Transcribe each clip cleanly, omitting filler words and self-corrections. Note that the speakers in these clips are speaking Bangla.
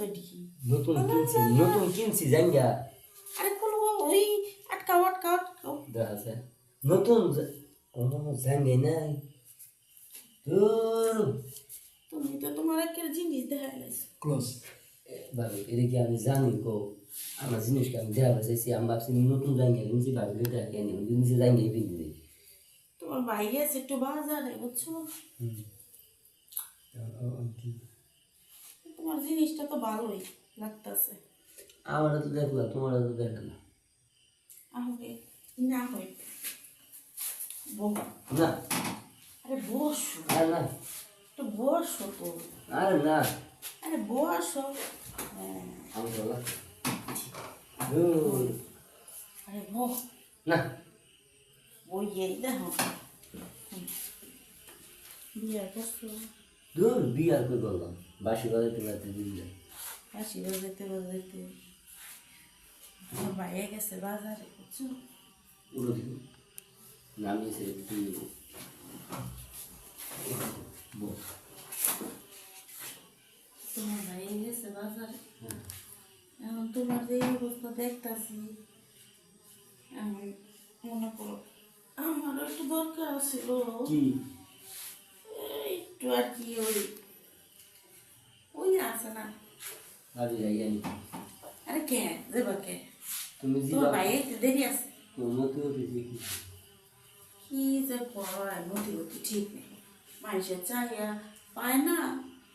ওইটি নতুন কিনছি জাঙ্গা আরে খুলবো ওই আটকাও আটকাও আটকাও দেখা আছে নতুন কোনো জাঙ্গাই নাই তোর তুমি তো তোমার একটা জিনিস দেখা গেছে ক্লোজ ভাবি এটা কি আমি জানি কো আমার জিনিসকে আমি দেওয়া চাইছি আমি ভাবছি নতুন জাঙ্গা কিনছি ভাবি এটা কেন নিচে জাঙ্গাই কিনতে দিই তোমার ভাই আছে একটু বাজারে বুঝছো তোমার জিনিসটা তো ভালোই লাগতেছে আমার তো দেখলাম তোমার তো দেখে না আমাকে না হয় না আরে বসো আর না তো বসো তো আর না আরে বসো হ্যাঁ আমি বললাম আরে বস না ওই এই দেখো বিয়ার করছো দূর বিয়ার করে বললাম বাসি বাজাতে বাজাতে দিন যায় হাসি বাজাইতে বাজাইতে আমার বাইরে গেছে বাজারে বুঝছো উড়ো দিব নামিয়েছে তুই তোমার বাইরে গেছে বাজারে এখন তোমার যে অবস্থা দেখতাছি এখন মনে করো আমারও একটু দরকার ছিল কি একটু আর কি ওই ওই আছে না ভাবি যাই জানি আরে কে দেবা কে তুমি তোমার বাইরে দেরি আছে মতো দেখি কি যে পড়ায় মতি গতি ঠিক নেই মানুষের চাইয়া পায় না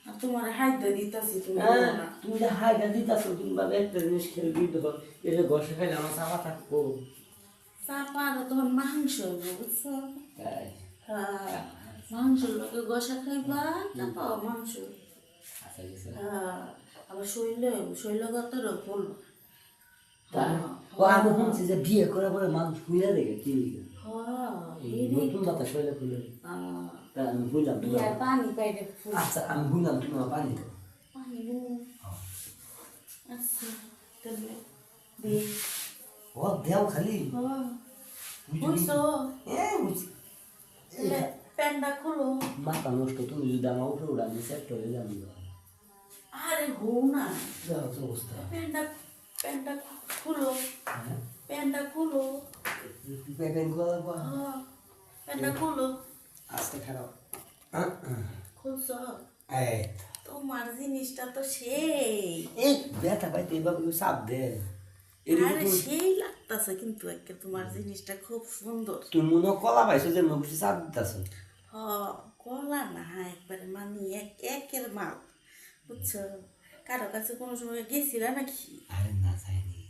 আর তোমার হাইতে দিতেছি তুমি বলো না তুমি যে হাইটা দিতেছো তুমি ভাবে একটা জিনিস খেলে দিই তো এটা ঘষে খাইলে আমার চাপা থাকবো চাপা আর তোমার মাংস হইব বুঝছো তাই হ্যাঁ মাংসের লোকে গসা খাইবা চাপাও মাংস আচ্ছা গেছে হ্যাঁ আবার শৈলগতরও বলবো ও আমি শুনছি যে বিয়ে করার পরে মানুষ খুলে দেখে কি নতুন কথা শৈলে খুলে তা আমি বুঝলাম পানি পাইলে আচ্ছা আমি বুঝলাম তোমার পানি দাও পানি আচ্ছা তাহলে দে ও দেও খালি বুঝছো বুঝছি প্যান্ডা খুলো মাথা নষ্ট তুমি যদি আমার উপরে উড়া আমি সেট করে জানি আরে হো না যাও তো অবস্থা প্যান্ডা খুলো প্যান্ডা খুলো প্যাকেট গুলো প্যান্ডা খুলো আস্তে খারাপ খুলছ এই তোমার জিনিসটা তো সেই এই ব্যথা পাইতে এবার চাপ দে আরে সেই লাগতেছে কিন্তু একে তোমার জিনিসটা খুব সুন্দর তুমি মনে কলা পাইছো যে নবুসি চাপ দিতেছ হ কলা না একবারে মানে একের মাল বুঝছো কারো কাছে কোনো সময় গেছিলা নাকি আরে না যায়নি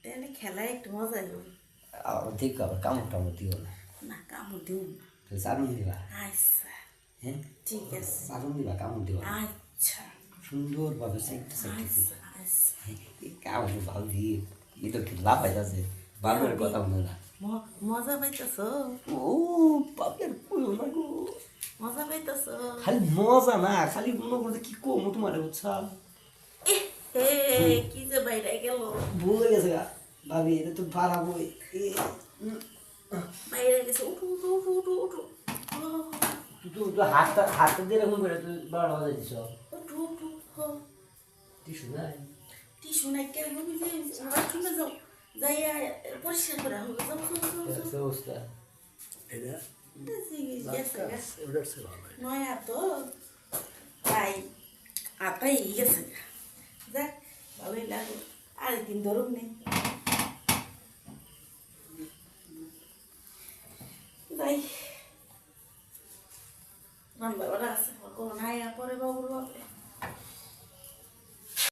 তাহলে খেলায় একটু মজাই হবে ঠিক আবার কামড় টামড় দিও না না কামড় দিও না তুই চারুন দিবা আচ্ছা হ্যাঁ ঠিক আছে চারুন দিবা কামড় দিও না আচ্ছা সুন্দরভাবে সাইডটা সাইডটা আচ্ছা আচ্ছা কামড় ভালো দিয়ে এ তো লাভ পাইতেছে বাবার কথা মনে না মজা পাইতেছ ও বাপের কইও না গো মজা পাইতেছ খালি মজা না খালি মনে করতে কি কম তোমার বুঝছা কি যে বাইরে গেল ভুলে গেছে গা ভাবি এটা তো বাড়াবো বাইরে গেছে উঠু উঠু উঠু উঠু উঠু তুই হাতটা দিয়ে এরকম করে তুই বাড়া বাজা দিছ উঠু উঠু টিসু নাই টিস্যু নাই কেন হবে যে বাথরুমে যাও যাইয়া পরিষ্কার করা হবে যাও যাও যাও অবস্থা এটা নয়া তো তাই আতাই গেছে দেখ ভালোই লাগলো আরেকদিন ধরুন নেই যাই রান্না বাড়া আছে কোনো না